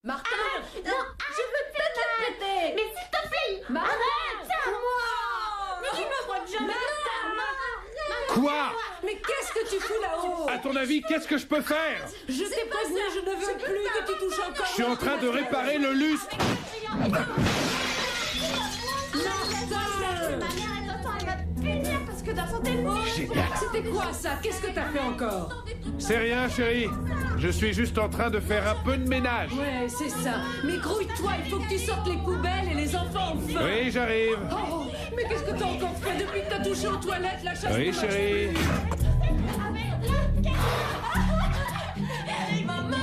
Martin, Non, je veux plus te prêter. Mais s'il te plaît. Martin, Moi. Mais tu me vois jamais. Quoi? mais qu'est-ce que tu fous là-haut? À ton avis, qu'est-ce que je peux faire? Je t'ai prévenu, je ne veux plus que tu touches encore. Je suis en train de réparer le lustre. Ma mère, elle va me punir parce que dans son téléphone. Génial. C'était quoi ça? Qu'est-ce que t'as fait encore? C'est rien, chérie. Je suis juste en train de faire un peu de ménage. Ouais, c'est ça. Mais grouille-toi, il faut que tu sortes les poubelles et les enfants ont faim. Oui, j'arrive. Oh, mais qu'est-ce que t'as encore fait depuis que t'as touché aux toilettes, la chasse? Oui, chérie. Ah merde, maman.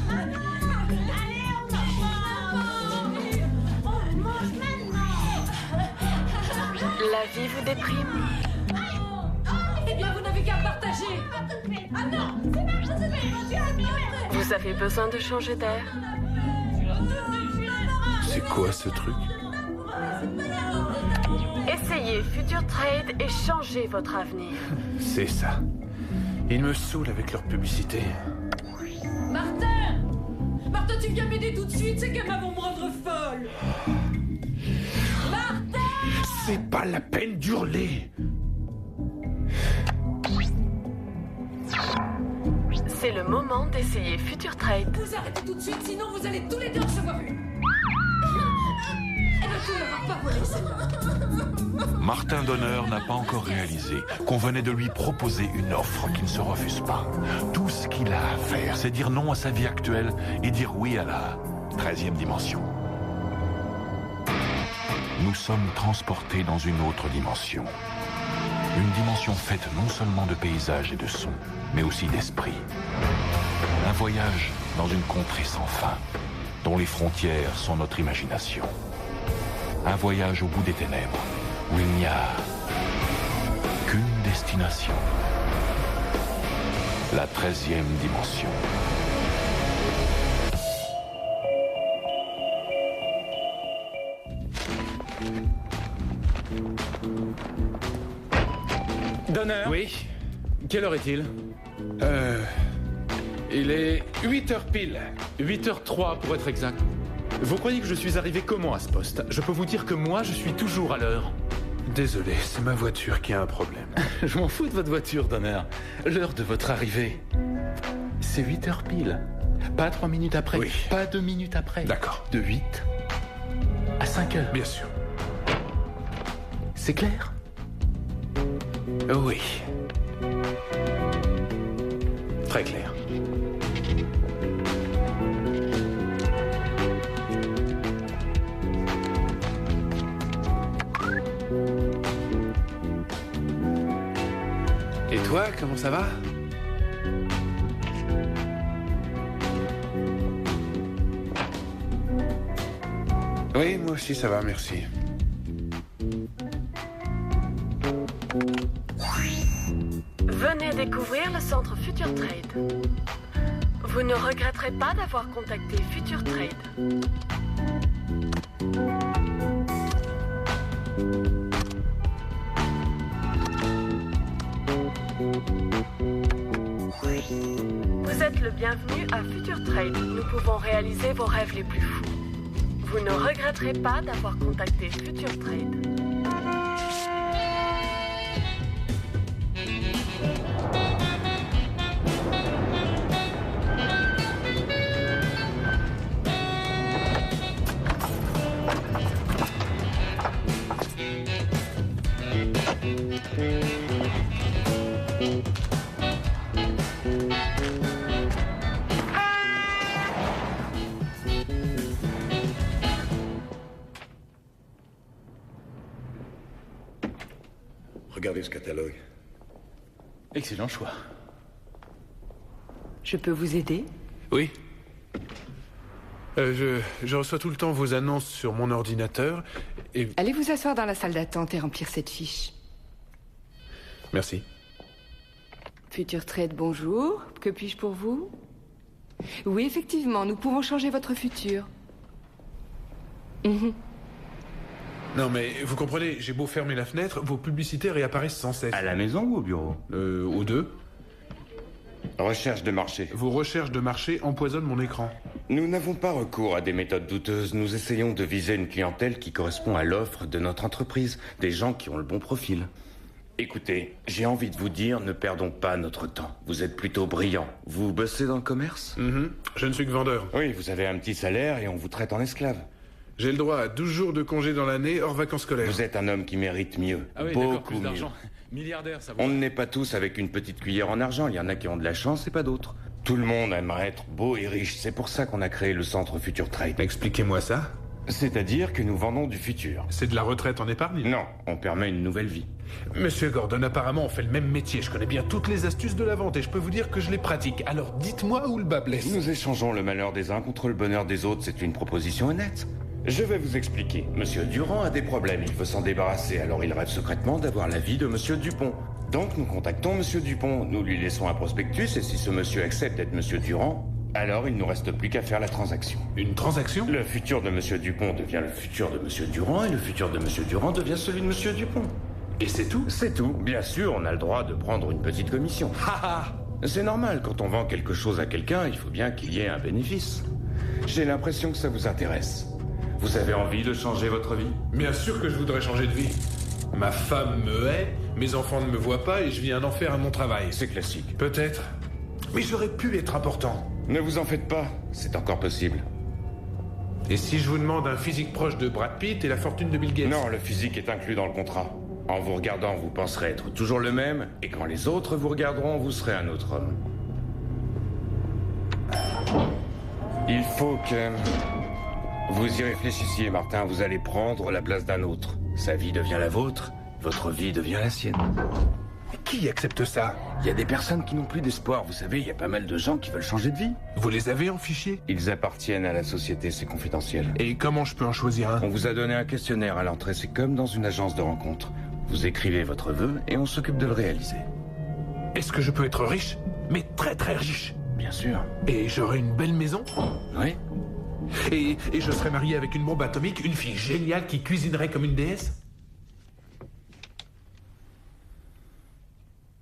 Allez, on mange maintenant. La vie vous déprime? Eh bien, vous n'avez qu'à partager. Ah non, c'est pas possible. Tu as mieux. Vous avez besoin de changer d'air? C'est quoi ce truc? Essayez Future Trade et changez votre avenir. C'est ça. Ils me saoulent avec leur publicité. Martin! Martin, tu viens m'aider tout de suite, ces gamins vont me rendre folle. Martin! C'est pas la peine d'hurler. C'est le moment d'essayer Future Trade. Vous arrêtez tout de suite, sinon vous allez tous les deux recevoir une. Elle ne l'aura pas volé, celle-là. Martin Donner n'a pas encore réalisé qu'on venait de lui proposer une offre qui ne se refuse pas. Tout ce qu'il a à faire, c'est dire non à sa vie actuelle et dire oui à la 13e dimension. Nous sommes transportés dans une autre dimension. Une dimension faite non seulement de paysages et de sons, mais aussi d'esprit. Un voyage dans une contrée sans fin, dont les frontières sont notre imagination. Un voyage au bout des ténèbres, où il n'y a qu'une destination. La 13e dimension. Donner. Oui. Quelle heure est-il? Il est 8h pile. 8h03 pour être exact. Vous croyez que je suis arrivé comment à ce poste? Je peux vous dire que moi, je suis toujours à l'heure. Désolé, c'est ma voiture qui a un problème. Je m'en fous de votre voiture, Donner. L'heure de votre arrivée, c'est 8h pile. Pas 3 minutes après. Oui. Pas 2 minutes après. D'accord. De 8 à 5h. Bien sûr. C'est clair? Oui. Très clair. Et toi, comment ça va? Oui, moi aussi ça va, merci. Venez découvrir le centre Future Trade. Vous ne regretterez pas d'avoir contacté Future Trade. Vous êtes le bienvenu à Future Trade. Nous pouvons réaliser vos rêves les plus fous. Vous ne regretterez pas d'avoir contacté Future Trade. Regardez ce catalogue. Excellent choix. Je peux vous aider? Oui. Je reçois tout le temps vos annonces sur mon ordinateur et... Allez vous asseoir dans la salle d'attente et remplir cette fiche. Merci. Future Trade, bonjour. Que puis-je pour vous? Oui, effectivement, nous pouvons changer votre futur. Non mais vous comprenez, j'ai beau fermer la fenêtre, vos publicités réapparaissent sans cesse. À la maison ou au bureau? Aux deux. Recherche de marché. Vos recherches de marché empoisonnent mon écran. Nous n'avons pas recours à des méthodes douteuses. Nous essayons de viser une clientèle qui correspond à l'offre de notre entreprise. Des gens qui ont le bon profil. Écoutez, j'ai envie de vous dire, ne perdons pas notre temps. Vous êtes plutôt brillant. Vous bossez dans le commerce? Je ne suis que vendeur. Oui, vous avez un petit salaire et on vous traite en esclave. J'ai le droit à 12 jours de congé dans l'année, hors vacances scolaires. Vous êtes un homme qui mérite mieux. Ah oui, d'accord, beaucoup plus mieux. d'argent. Milliardaire, ça va. On n'est pas tous avec une petite cuillère en argent. Il y en a qui ont de la chance et pas d'autres. Tout le monde aimerait être beau et riche. C'est pour ça qu'on a créé le centre Future Trade. Expliquez-moi ça. C'est-à-dire que nous vendons du futur. C'est de la retraite en épargne? Non, on permet une nouvelle vie. Monsieur Gordon, apparemment, on fait le même métier. Je connais bien toutes les astuces de la vente et je peux vous dire que je les pratique. Alors dites-moi où le bas blesse. Nous échangeons le malheur des uns contre le bonheur des autres. C'est une proposition honnête. Je vais vous expliquer. Monsieur Durand a des problèmes. Il veut s'en débarrasser. Alors il rêve secrètement d'avoir la vie de Monsieur Dupont. Donc nous contactons Monsieur Dupont. Nous lui laissons un prospectus et si ce monsieur accepte d'être Monsieur Durand, alors il ne nous reste plus qu'à faire la transaction. Une transaction? Le futur de Monsieur Dupont devient le futur de Monsieur Durand et le futur de Monsieur Durand devient celui de Monsieur Dupont. Et c'est tout? C'est tout. Bien sûr, on a le droit de prendre une petite commission. C'est normal, quand on vend quelque chose à quelqu'un, il faut bien qu'il y ait un bénéfice. J'ai l'impression que ça vous intéresse. Vous avez envie de changer votre vie? Bien sûr que je voudrais changer de vie. Ma femme me hait, mes enfants ne me voient pas et je viens d'en faire à mon travail. C'est classique. Peut-être. Mais j'aurais pu être important. Ne vous en faites pas, c'est encore possible. Et si je vous demande un physique proche de Brad Pitt et la fortune de Bill Gates? Non, le physique est inclus dans le contrat. En vous regardant, vous penserez être toujours le même, et quand les autres vous regarderont, vous serez un autre homme. Il faut que vous y réfléchissiez, Martin. Vous allez prendre la place d'un autre. Sa vie devient la vôtre, votre vie devient la sienne. Mais qui accepte ça? Il y a des personnes qui n'ont plus d'espoir. Vous savez, il y a pas mal de gens qui veulent changer de vie. Vous les avez en fichier? Ils appartiennent à la société, c'est confidentiel. Et comment je peux en choisir un? On vous a donné un questionnaire à l'entrée, c'est comme dans une agence de rencontre. Vous écrivez votre vœu et on s'occupe de le réaliser. Est-ce que je peux être riche? Mais très très riche? Bien sûr. Et j'aurai une belle maison? Oui. Et je serai marié avec une bombe atomique, une fille géniale qui cuisinerait comme une déesse?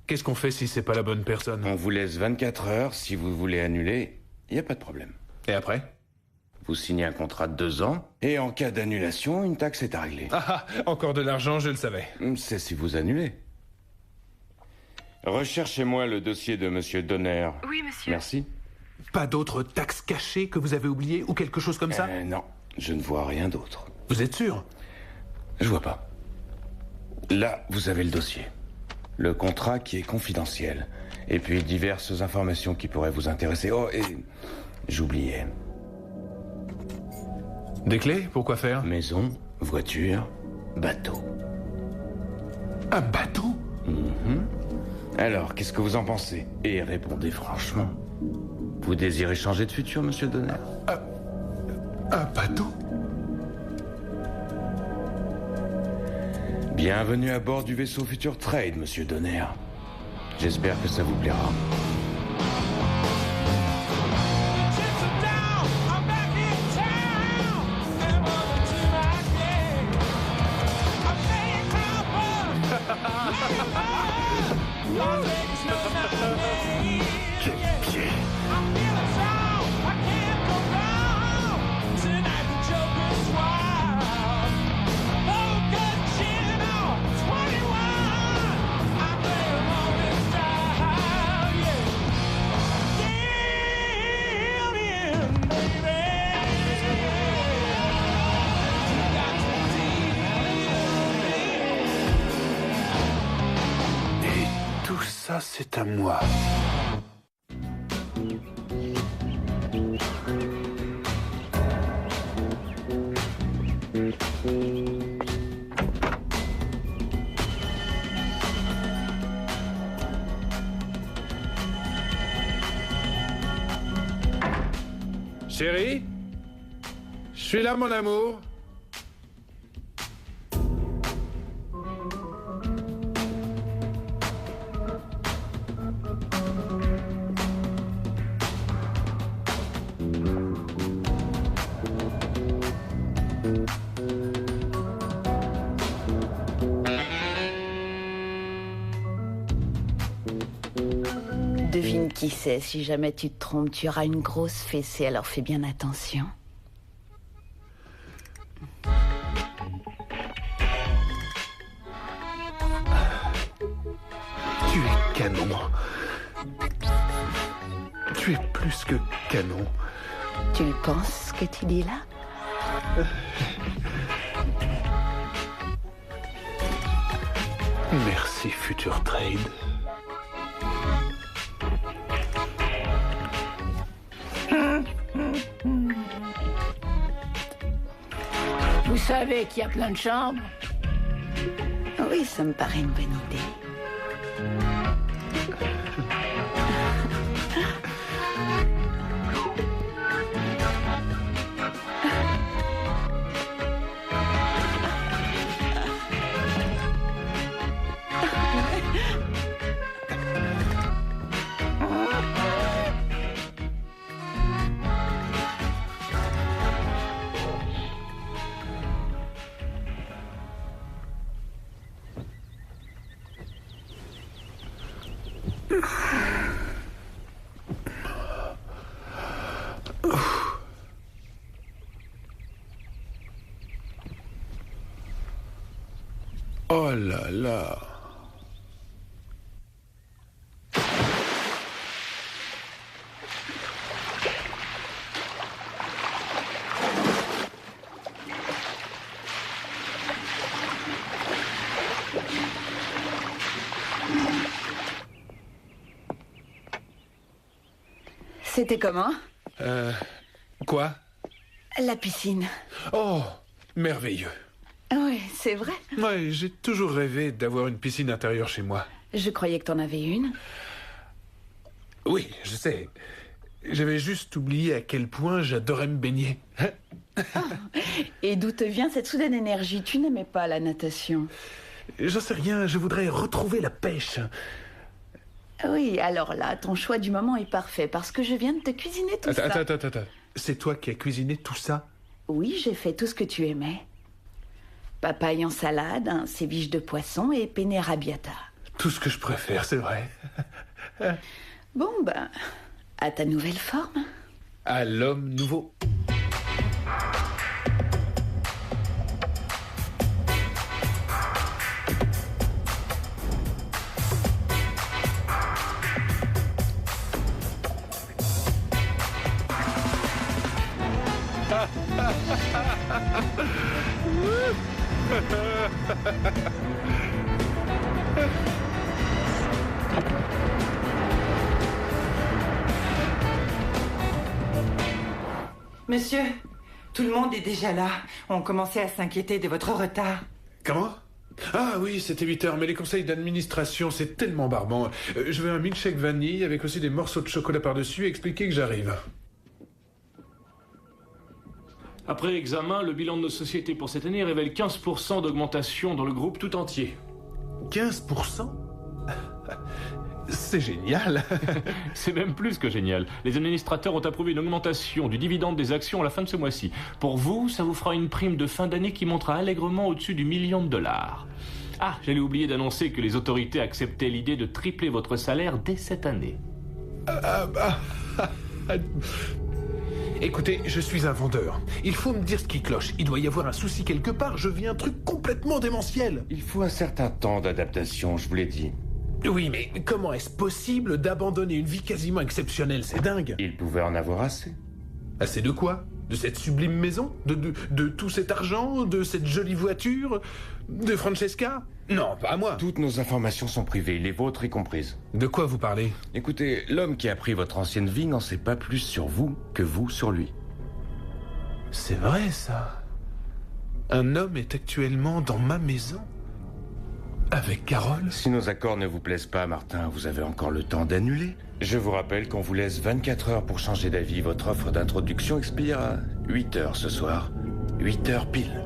Qu'est-ce qu'on fait si c'est pas la bonne personne? On vous laisse 24 heures. Si vous voulez annuler, il n'y a pas de problème. Et après? Vous signez un contrat de 2 ans, et en cas d'annulation, une taxe est à régler. Ah, encore de l'argent, je le savais. C'est si vous annulez. Recherchez-moi le dossier de Monsieur Donner. Oui, monsieur. Merci. Pas d'autres taxes cachées que vous avez oubliées ou quelque chose comme ça? Non, je ne vois rien d'autre. Vous êtes sûr? Je vois pas. Là, vous avez le dossier. Le contrat qui est confidentiel. Et puis diverses informations qui pourraient vous intéresser. Oh, et j'oubliais. Des clés? Pourquoi faire? Maison, voiture, bateau. Un bateau? Alors, qu'est-ce que vous en pensez? Et répondez franchement. Vous désirez changer de futur, Monsieur Donner? Un bateau? Bienvenue à bord du vaisseau Future Trade, Monsieur Donner. J'espère que ça vous plaira. Tout ça, c'est à moi. Chérie? Je suis là, mon amour. Devinez Devine qui c'est. Si jamais tu te trompes, tu auras une grosse fessée, alors fais bien attention. Tu es canon. Tu es plus que canon. Tu le penses, ce que tu dis là? Merci, Future Trade. Vous savez qu'il y a plein de chambres? Oui, ça me paraît une bonne idée. Oh là là. C'était comment? Quoi? La piscine. Oh, merveilleux. Oui, c'est vrai. Ouais, j'ai toujours rêvé d'avoir une piscine intérieure chez moi. Je croyais que t'en avais une. Oui, je sais. J'avais juste oublié à quel point j'adorais me baigner. Et d'où te vient cette soudaine énergie? Tu n'aimais pas la natation? J'en sais rien, je voudrais retrouver la pêche. Oui, alors là, ton choix du moment est parfait, parce que je viens de te cuisiner tout ça. Attends. C'est toi qui as cuisiné tout ça? Oui, j'ai fait tout ce que tu aimais. Papaye en salade, un ceviche de poisson et penne arrabbiata. Tout ce que je préfère, c'est vrai. Bon, ben, à ta nouvelle forme. À l'homme nouveau. Monsieur, tout le monde est déjà là. On commençait à s'inquiéter de votre retard. Comment? Ah oui, c'était 8 heures, mais les conseils d'administration, c'est tellement barbant. Je veux un milkshake vanille avec aussi des morceaux de chocolat par-dessus et expliquer que j'arrive. Après examen, le bilan de nos sociétés pour cette année révèle 15% d'augmentation dans le groupe tout entier. 15%? C'est génial. C'est même plus que génial. Les administrateurs ont approuvé une augmentation du dividende des actions à la fin de ce mois-ci. Pour vous, ça vous fera une prime de fin d'année qui montera allègrement au-dessus du $1 million. Ah, j'allais oublier d'annoncer que les autorités acceptaient l'idée de tripler votre salaire dès cette année. Écoutez, je suis un vendeur. Il faut me dire ce qui cloche. Il doit y avoir un souci quelque part. Je vis un truc complètement démentiel. Il faut un certain temps d'adaptation, je vous l'ai dit. Oui, mais comment est-ce possible d'abandonner une vie quasiment exceptionnelle? C'est dingue. Il pouvait en avoir assez. Assez de quoi? De cette sublime maison? De tout cet argent? De cette jolie voiture? De Francesca? Non, pas à moi. Toutes nos informations sont privées, les vôtres y comprises. De quoi vous parlez? Écoutez, l'homme qui a pris votre ancienne vie n'en sait pas plus sur vous que vous sur lui. C'est vrai, ça. Un homme est actuellement dans ma maison? Avec Carole? Si nos accords ne vous plaisent pas, Martin, vous avez encore le temps d'annuler. Je vous rappelle qu'on vous laisse 24 heures pour changer d'avis. Votre offre d'introduction expire à 8 heures ce soir. 8 heures pile.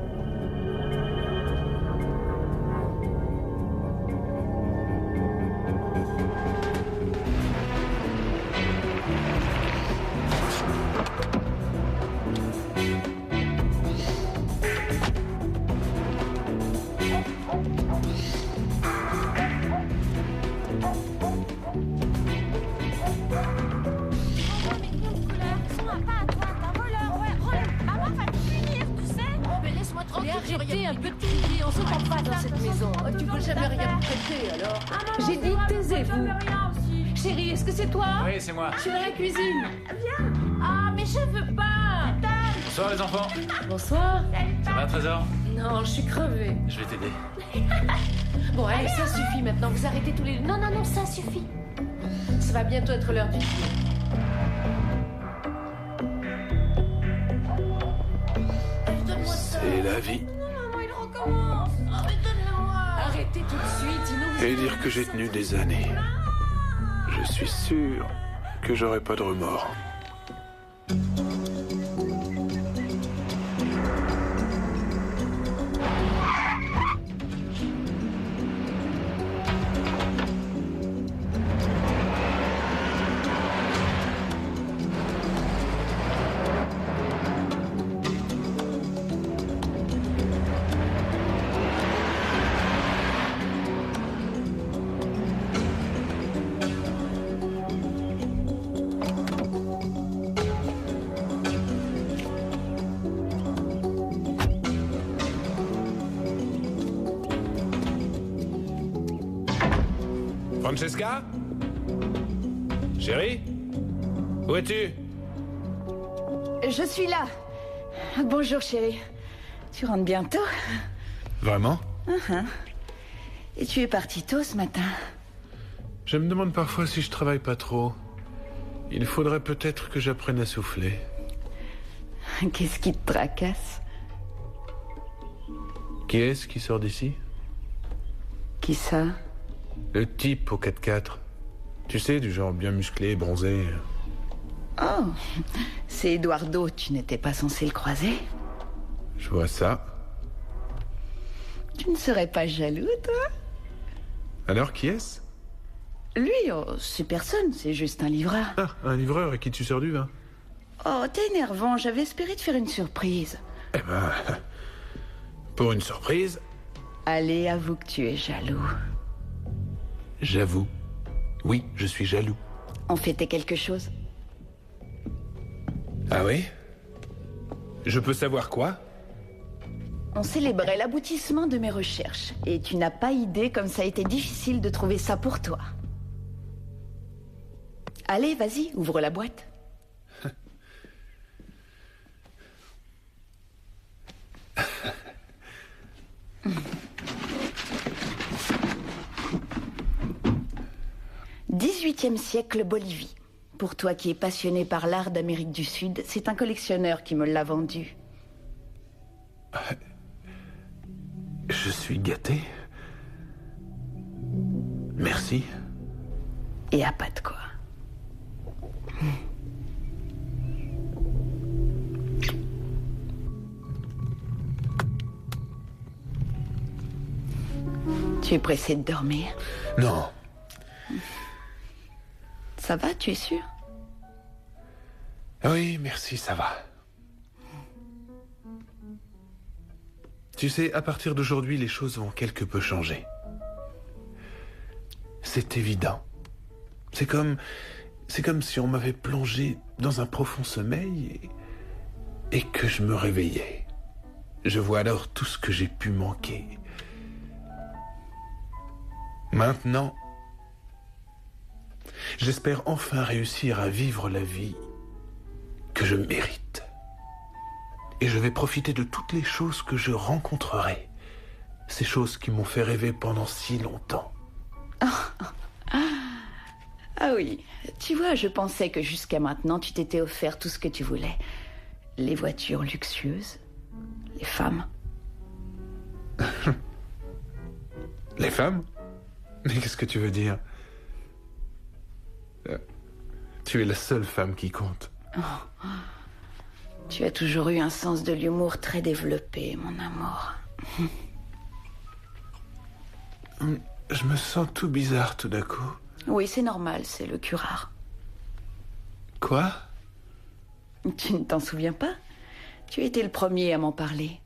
arrêtez un peu de crier, on s'entend pas dans cette maison. Tu veux jamais rien me prêter, alors? J'ai dit, taisez-vous. Chérie, est-ce que c'est toi? Oui, c'est moi. Je suis dans la cuisine. Viens. Ah, mais je veux pas. Bonsoir les enfants. Bonsoir. Ça va, Trésor? Non, je suis crevée. Je vais t'aider. Bon, allez, ça suffit maintenant. Vous arrêtez tous les deux. Non, non, non, ça suffit. Ça va bientôt être l'heure du dîner. C'est la vie. Maman, il recommence. Oh, mais donne-le-moi. Arrêtez tout de suite, sinon... Et dire que j'ai tenu des années. Je suis sûr que j'aurai pas de remords. Francesca? Chérie? Où es-tu? Je suis là. Bonjour, chérie. Tu rentres bientôt? Vraiment? Et tu es parti tôt ce matin? Je me demande parfois si je travaille pas trop. Il faudrait peut-être que j'apprenne à souffler. Qu'est-ce qui te tracasse? Qui est-ce qui sort d'ici? Qui ça? Le type au 4x4. Tu sais, du genre bien musclé, bronzé. Oh, c'est Eduardo. Tu n'étais pas censé le croiser? Je vois ça. Tu ne serais pas jaloux, toi? Alors, qui est-ce? Lui, oh, c'est personne, c'est juste un livreur. Ah, un livreur à qui tu sers du vin. Oh, t'es énervant, j'avais espéré te faire une surprise. Eh ben, pour une surprise... Allez, avoue que tu es jaloux. J'avoue. Oui, je suis jaloux. On fêtait quelque chose? Ah oui? Je peux savoir quoi? On célébrait l'aboutissement de mes recherches. Et tu n'as pas idée comme ça a été difficile de trouver ça pour toi. Allez, vas-y, ouvre la boîte. XVIIIe siècle Bolivie. Pour toi qui es passionné par l'art d'Amérique du Sud, c'est un collectionneur qui me l'a vendu. Je suis gâté. Merci. Et à pas de quoi. Tu es pressé de dormir? Non. Ça va, tu es sûr? Oui, merci, ça va. Tu sais, à partir d'aujourd'hui, les choses vont quelque peu changer. C'est évident. C'est comme si on m'avait plongé dans un profond sommeil et que je me réveillais. Je vois alors tout ce que j'ai pu manquer. Maintenant, j'espère enfin réussir à vivre la vie que je mérite. Et je vais profiter de toutes les choses que je rencontrerai. Ces choses qui m'ont fait rêver pendant si longtemps. Ah oui, tu vois, je pensais que jusqu'à maintenant, tu t'étais offert tout ce que tu voulais. Les voitures luxueuses, les femmes. Les femmes? Mais qu'est-ce que tu veux dire? Tu es la seule femme qui compte. Oh. Tu as toujours eu un sens de l'humour très développé, mon amour. Je me sens tout bizarre tout d'un coup. Oui, c'est normal, c'est le curare. Quoi? Tu ne t'en souviens pas? Tu étais le premier à m'en parler.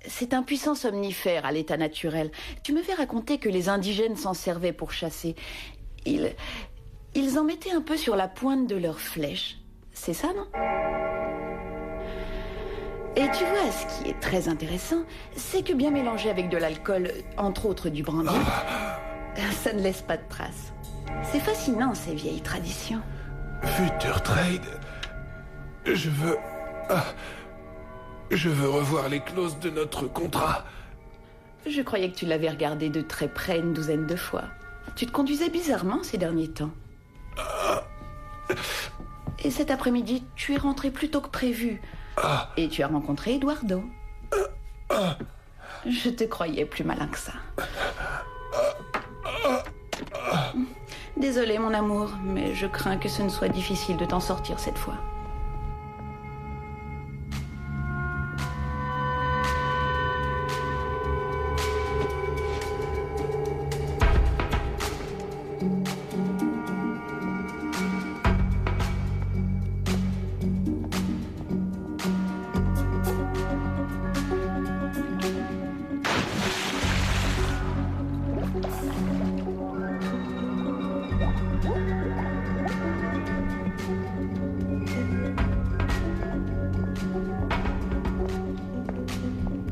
C'est un puissant somnifère à l'état naturel. Tu me fais raconter que les indigènes s'en servaient pour chasser. Ils en mettaient un peu sur la pointe de leurs flèches. C'est ça, non? Et tu vois, ce qui est très intéressant, c'est que bien mélangé avec de l'alcool, entre autres du brandy, ça ne laisse pas de traces. C'est fascinant, ces vieilles traditions. Future Trade, je veux revoir les clauses de notre contrat. Je croyais que tu l'avais regardé de très près une douzaine de fois. Tu te conduisais bizarrement ces derniers temps. Et cet après-midi, tu es rentré plus tôt que prévu. Et tu as rencontré Eduardo. Je te croyais plus malin que ça. Désolé, mon amour, mais je crains que ce ne soit difficile de t'en sortir cette fois.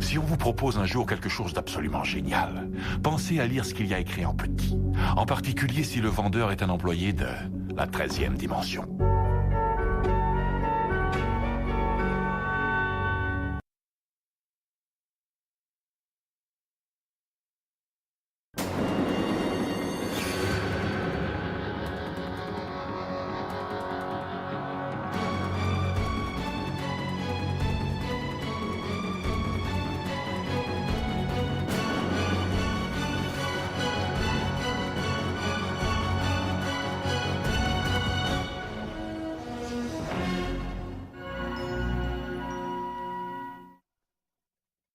Si on vous propose un jour quelque chose d'absolument génial, pensez à lire ce qu'il y a écrit en petit. En particulier si le vendeur est un employé de la 13e dimension.